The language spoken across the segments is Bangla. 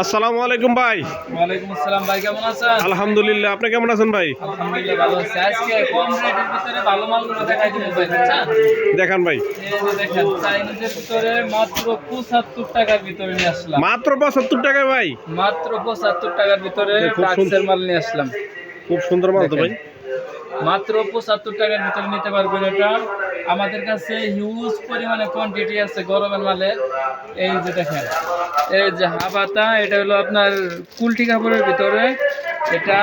আসসালামু আলাইকুম ভাই। ওয়ালাইকুম আসসালাম ভাই, কেমন আছেন? আলহামদুলিল্লাহ, আপনি কেমন আছেন ভাই? আলহামদুলিল্লাহ ভালো আছি। আজকে কম রেটের ভিতরে ভালো মালগুলো দেখাই দিব ভাই, বুঝছেন? দেখান ভাই। এই যে দেখেন, চাইনিজের ভিতরে মাত্র 75 টাকার ভিতরে নিয়ে আসলাম। মাত্র 75 টাকায় ভাই? মাত্র 75 টাকার ভিতরে খুব টাক্সের মাল নিয়ে আসলাম। খুব সুন্দর মাল তো ভাই। মাত্র 75 টাকার ভিতরে নিতে পারবেন। এটা আমাদের কাছে হিউজ পরিমাণে কোয়ান্টিটি আছে গরমের মালে। এই যে দেখেন, এই যে হাবাতা, এটা হলো আপনার কুলটি কাপড়ের ভিতরে। এটা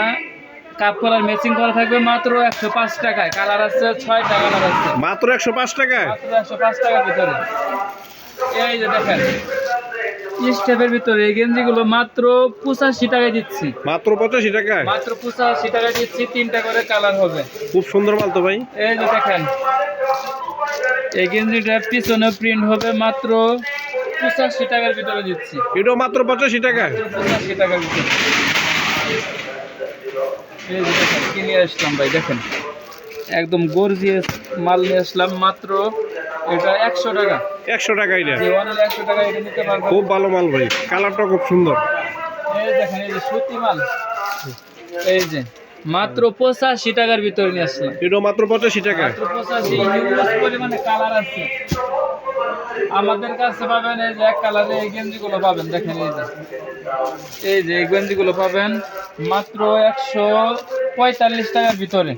কাপ কলার ম্যাচিং করা থাকবে মাত্র 105 টাকায়। কালার আছে 6টা কালার আছে, মাত্র 105 টাকায়? মাত্র 105 টাকার ভিতরে। এই যে দেখেন, স্টেপের ভিতরে এই গেঞ্জিগুলো মাত্র 85 টাকায় দিচ্ছি। মাত্র 85 টাকায়? মাত্র 85 টাকায় দিচ্ছি, 3টা করে কালার হবে। খুব সুন্দর মাল তো ভাই। এই যে দেখেন, এই গেঞ্জিটার পিছনে প্রিন্ট হবে মাত্র 85 টাকার ভিতরে দিচ্ছি। এটাও মাত্র 85 টাকায়? 85 টাকার ভিতরে। এই যে দেখেন, কি নিয়ে আসলাম ভাই, দেখেন একদম গর্জিয়াস মাল নিয়ে আসলাম। মাত্র এটা 100 টাকা। 100 টাকা এটা? যে 100 টাকা এটা নিতে পারবেন। খুব ভালো মাল ভাই, কালারটা খুব সুন্দর। এই দেখেন, এই যে সুতি মাল, এই যে মাত্র 85 টাকার ভিতরে নিয়ে আসলাম। এটাও মাত্র 85 টাকা? মাত্র 85। হিউজ পরিমাণে কালার আছে আমাদের কাছে। পাবেন এই যে এক কালারে এই গেঞ্জিগুলো পাবেন, দেখেন এই যে এই গেঞ্জিগুলো পাবেন মাত্র 145 টাকার ভিতরে।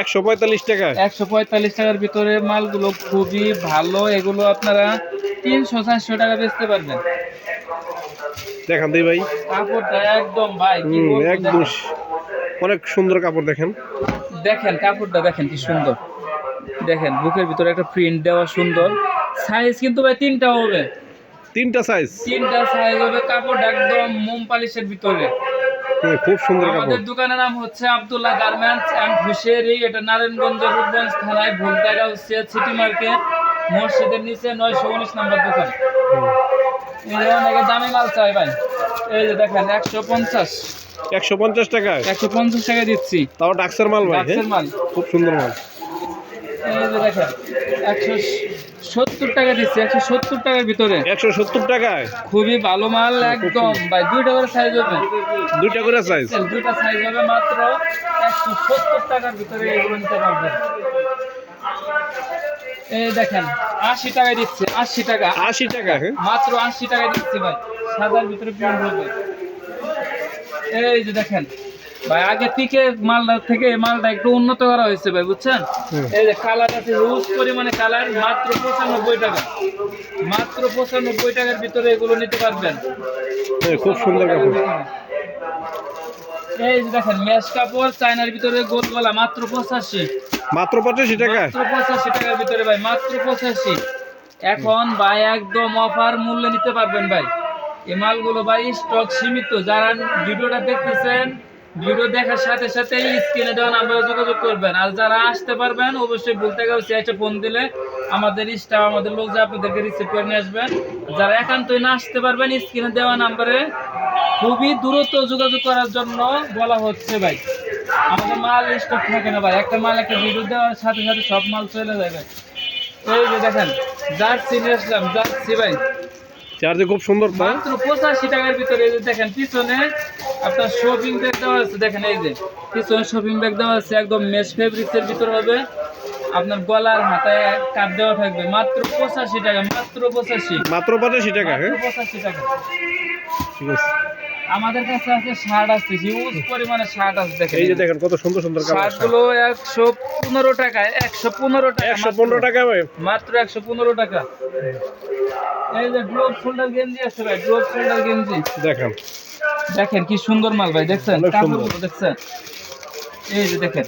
145 টাকা? 145 টাকার ভিতরে মালগুলো খুবই ভালো। এগুলো আপনারা 300-400 টাকা বেচতে পারবেন। দেখান দিই ভাই। কাপড়টা একদম ভাই কি বলবো, একদম অনেক সুন্দর কাপড়। দেখেন দেখেন কাপড়টা দেখেন কি সুন্দর। দেখেন বুকের ভিতরে একটা প্রিন্ট দেওয়া সুন্দর। সাইজ কিন্তু ভাই 3টা হবে। 3টা সাইজ? 3টা সাইজ হবে। কাপড় একদম মোম পালিশের ভিতরে। খুব সুন্দর কাপড়। আমাদের দোকানের নাম হচ্ছে আব্দুল্লাহ গার্মেন্টস এন্ড হুশিয়ারি। এটা নারায়ণগঞ্জের রূপগঞ্জ থানায় ভুলতাগাঁও সিটি মার্কেট মসজিদের নিচে 919 নম্বর দোকান। এই অনেকে দামি মাল চাই ভাই। এই যে দেখেন 150 টাকায়? 150 টাকা দিচ্ছি। তাও ডাক্সার মাল ভাই? ডাক্সের মাল, খুব সুন্দর মাল। এই যে দেখেন 170 টাকা দিচ্ছি। 170 টাকার ভিতরে। 170 টাকায়? খুবই ভালো মাল একদম ভাই। 2টা করে সাইজ হবে। 2টা করে সাইজ? 2টা সাইজ হবে। মাত্র 170 টাকার ভিতরে এগুলো নিতে পারবেন। এই দেখেন 80 টাকায় দিচ্ছি। 80 টাকা? 80 টাকা? মাত্র 80 টাকায় দিচ্ছি ভাই। সাদার ভিতরে প্রিন্ট হবে। এই যে দেখেন ভাই, আগে থেকে মালটা থেকে এই মালটা একটু উন্নত করা হয়েছে ভাই, বুঝছেন? এই যে কালার আছে হিউজ পরিমাণে কালার। মাত্র 95 টাকা। মাত্র 95 টাকার ভিতরে এগুলো নিতে পারবেন। খুব সুন্দর কাপড়। এই যে দেখেন মেশ কাপড় চায়নার ভিতরে গোল গলা, মাত্র 85। মাত্র 85 টাকা? মাত্র 85 টাকার ভিতরে ভাই, মাত্র 85। এখন ভাই একদম অফার মূল্যে নিতে পারবেন ভাই। এই মালগুলো ভাই স্টক সীমিত। যারা ভিডিওটা দেখতেছেন, ভিডিও দেখার সাথে সাথে স্ক্রিনে দেওয়া নাম্বারে যোগাযোগ করবেন। আর যারা আসতে পারবেন অবশ্যই ভুলতাগাঁও সিআইএসএ ফোন দিলে আমাদের স্টাফ, আমাদের লোক যে আপনাদেরকে রিসিভ করে নিয়ে আসবেন। যারা একান্তই না আসতে পারবেন, স্ক্রিনে দেওয়া নাম্বারে খুবই দ্রুত যোগাযোগ করার জন্য বলা হচ্ছে ভাই। আমাদের মাল স্টক থাকে না ভাই। একটা মাল একটা ভিডিও দেওয়ার সাথে সাথে সব মাল চলে যাবে। এই যে দেখেন জার্সি নিয়ে আসলাম, জার্সি ভাই। চার্জে খুব সুন্দর। মাত্র 85 টাকার ভিতরে। এই যে দেখেন পিছনে আপনার শপিং ব্যাগ দেওয়া আছে। দেখেন এই যে পিছনে শপিং ব্যাগ দেওয়া আছে, একদম মেশ ফেব্রিক্সের ভিতর হবে। আপনার গলার হাতায় কাপ দেওয়া থাকবে। মাত্র 85 টাকা। মাত্র 85। মাত্র 85 টাকা? 85 টাকা। ঠিক আছে। আমাদের কাছে আছে শার্ট আছে, হিউজ পরিমাণে শার্ট আছে। দেখেন এই যে দেখেন কত সুন্দর সুন্দর কালার। শার্টগুলো 115 টাকায়। 115 টাকা। 115 টাকা ভাই? মাত্র 115 টাকা। এই যে ড্রপ শোল্ডার গেঞ্জি আছে ভাই, ড্রপ শোল্ডার গেঞ্জি। দেখেন দেখেন কি সুন্দর মাল ভাই, দেখছেন অনেক সুন্দর। কাপড়গুলো দেখছেন? এই যে দেখেন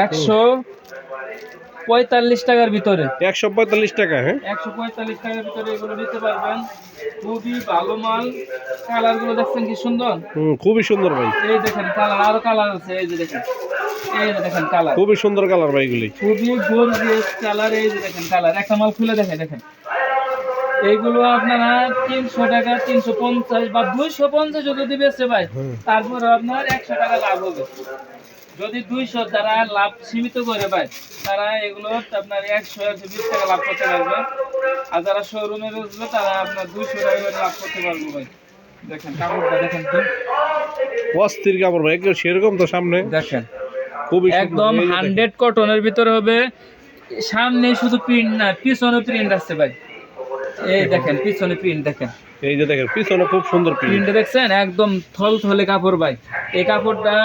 145 টাকার ভিতরে। 145 টাকা? 145 টাকার ভিতরে এগুলো নিতে পারবেন। খুবই ভালো মাল। কালারগুলো দেখছেন কি সুন্দর? খুবই সুন্দর ভাই। এই দেখেন কালার, আরো কালার আছে। এই যে দেখেন, এই যে দেখেন কালার, খুবই সুন্দর কালার ভাই এগুলি। খুবই গর্জিয়াস কালার। এই যে দেখেন কালার, একটা মাল খুলে দেখেন। এইগুলো আপনারা 300 টাকা, 350 বা 250 যদি বেচে ভাই, তারপরে আপনার 100 টাকা লাভ হবে। যদি 200 যারা লাভ সীমিত করে ভাই, তারা এগুলো আপনার 100-120 টাকা লাভ করতে পারবে। আর যারা শোরুমে বেচবে তারা আপনার 200 টাকা করে লাভ করতে পারবে ভাই। দেখেন কাপড়টা দেখেন তো, অস্থির কাপড় ভাই, একদম সেরকম তো সামনে দেখেন খুবই সুন্দর। একদম এই যে দেখেন। 100 কটনের ভিতরে হবে। সামনে শুধু প্রিন্ট না, পিছনে প্রিন্ট আছে ভাই। এই দেখেন পিছনে প্রিন্ট দেখেন, এই যে দেখেন পিছনে খুব সুন্দর প্রিন্ট। প্রিন্টটা দেখছেন একদম থলথলে কাপড় ভাই। এই কাপড়টা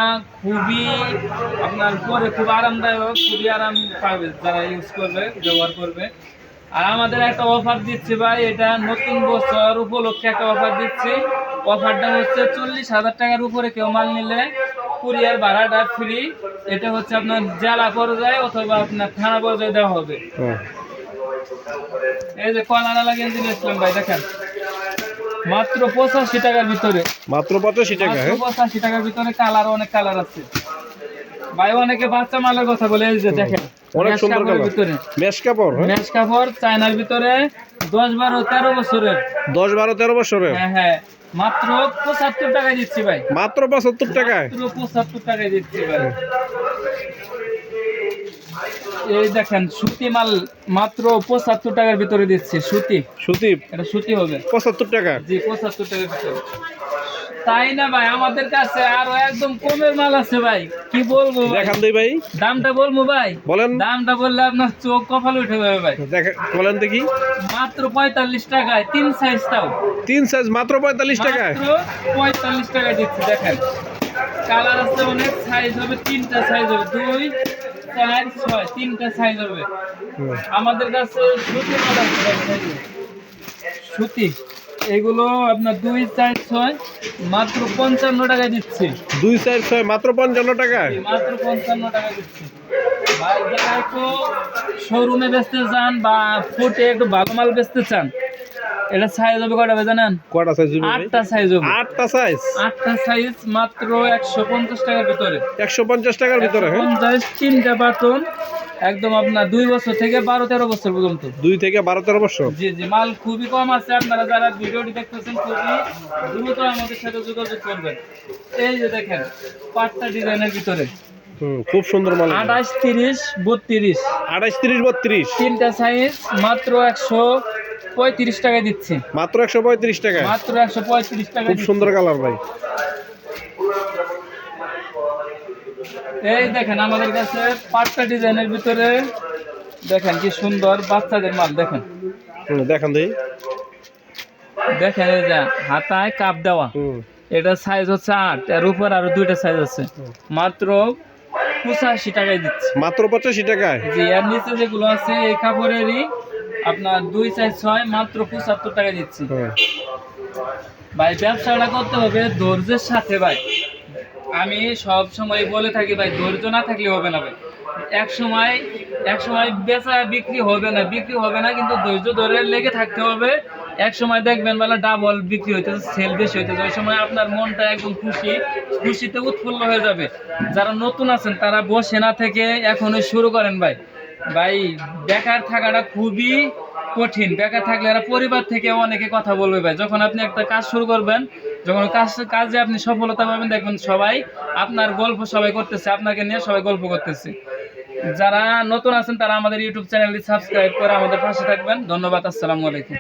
খুবই আপনার পরে খুব আরামদায়ক, খুবই আরাম পাবে যারা ইউজ করবে, ব্যবহার করবে। আর আমাদের একটা অফার দিচ্ছি ভাই, এটা নতুন বছর উপলক্ষে একটা অফার দিচ্ছি। অফারটা হচ্ছে 40,000 টাকার উপরে কেউ মাল নিলে কুরিয়ার ভাড়াটা ফ্রি। এটা হচ্ছে আপনার জেলা পর্যায়ে অথবা আপনার থানা পর্যায়ে দেওয়া হবে। হ্যাঁ। এই যে কলারা লাগিয়ে দিন ইসলাম ভাই, দেখেন মাত্র 85 টাকার ভিতরে, মাত্র 85 টাকা। মাত্র হ্যাঁ 85 টাকার ভিতরে কালার, অনেক কালার আছে ভাই। অনেকে বাচ্চা মালের কথা বলে, এই যে দেখেন অনেক মেশ সুন্দর কাপড়ের কালার। ভিতরে, মেশ কাপড়। হ্যাঁ মেশ কাপড় চায়নার ভিতরে 10, 12, 13 বছরের। 10, 12, 13 বছরের। হ্যাঁ হ্যাঁ, মাত্র 75 টাকায় দিচ্ছি ভাই, মাত্র 75 টাকায়। মাত্র 75 টাকায় দিচ্ছি ভাই। এই দেখেন সুতি মাল মাত্র 75 টাকার ভিতরে দিচ্ছি, সুতি, সুতি এটা সুতি হবে 75 টাকা। জি 75 টাকার ভিতরে। তাই না ভাই, আমাদের কাছে আরো একদম কমের মাল আছে ভাই, কি বলবো ভাই। দেখান দেই ভাই, দামটা বলবো ভাই, বলেন। দামটা বললে আপনার চোখ কপাল উঠে যাবে ভাই। বলেন দেখি। মাত্র 45 টাকায় 3 সাইজ, তাও 3 সাইজ মাত্র 45 টাকায়। মাত্র 45 টাকায় দিচ্ছি। দেখেন কালার আছে অনেক, সাইজ হবে 3টা সাইজ হবে, 2, 4, 6, 3টা সাইজ হবে। হুম। আমাদের কাছে সুতি মাল আছে ভাই, এই যে সুতি, এগুলো আপনার 2, 4, 6 মাত্র 55 টাকায় দিচ্ছি। 2 সাইজ 6 মাত্র 55 টাকায়। মাত্র 55 টাকা দিচ্ছি ভাই। যারা একটু শোরুমে বেচতে চান বা ফুটে একটু ভালো মাল বেচতে চান, এটা সাইজ হবে কয়টা ভাই জানেন? কয়টা সাইজ হবে ভাই? 8টা সাইজ হবে। 8টা সাইজ। 8টা সাইজ মাত্র 150 টাকার ভিতরে। 150 টাকার ভিতরে। হ্যাঁ 150, 3টা বাটন, একদম আপনার 2 বছর থেকে 12, 13 বছর পর্যন্ত। 2 থেকে 12, 13 বছর। জি জি, মাল খুবই কম আছে। আপনারা যারা ভিডিওটি দেখতেছেন খুবই দ্রুত আমাদের সাথে যোগাযোগ করবেন। এই যে দেখেন পাট্টা ডিজাইনের ভিতরে খুব সুন্দর মাল। 28, 30, 32, 28, 30, 32। 3টা সাইজ মাত্র 135 টাকায় দিচ্ছি, মাত্র 135 টাকায়। মাত্র 135 টাকা। খুব সুন্দর কালার ভাই। এই দেখেন আমাদের কাছে পাট্টা ডিজাইনের ভিতরে, দেখেন কি সুন্দর বাচ্চাদের মাল। দেখেন দেখান দেই। দেখেন এই যে হাতায় কাপ দেওয়া, এটা সাইজ হচ্ছে 8, এর উপর আরো 2টা সাইজ আছে। মাত্র 85 টাকায় দিচ্ছি। মাত্র 85 টাকায়। জি, এর নিচে যেগুলো আছে এই কাপড়েরই আপনার 2 সাইজ 6 মাত্র 75 টাকায় দিচ্ছি ভাই। ব্যবসাটা করতে হবে ধৈর্যের সাথে ভাই। আমি সব সময় বলে থাকি ভাই, ধৈর্য না থাকলে হবে না ভাই। এক সময় বেচা বিক্রি হবে না, কিন্তু ধৈর্য ধরে লেগে থাকতে হবে। এক সময় দেখবেন বেলা ডাবল বিক্রি হইতেছে, সেল বেশি হইতেছে, ওই সময় আপনার মনটা একদম খুশিতে উৎফুল্ল হয়ে যাবে। যারা নতুন আছেন তারা বসে না থেকে এখনই শুরু করেন ভাই। ভাই বেকার থাকাটা খুবই কঠিন, বেকার থাকলে এরা পরিবার থেকে অনেকে কথা বলবে ভাই। যখন আপনি একটা কাজ শুরু করবেন, যখন কাজে আপনি সফলতা পাবেন, দেখবেন সবাই আপনার গল্প সবাই করতেছে, আপনাকে নিয়ে সবাই গল্প করতেছে। যারা নতুন আছেন তারা আমাদের ইউটিউব চ্যানেলটি সাবস্ক্রাইব করে আমাদের পাশে থাকবেন। ধন্যবাদ, আসসালামু আলাইকুম।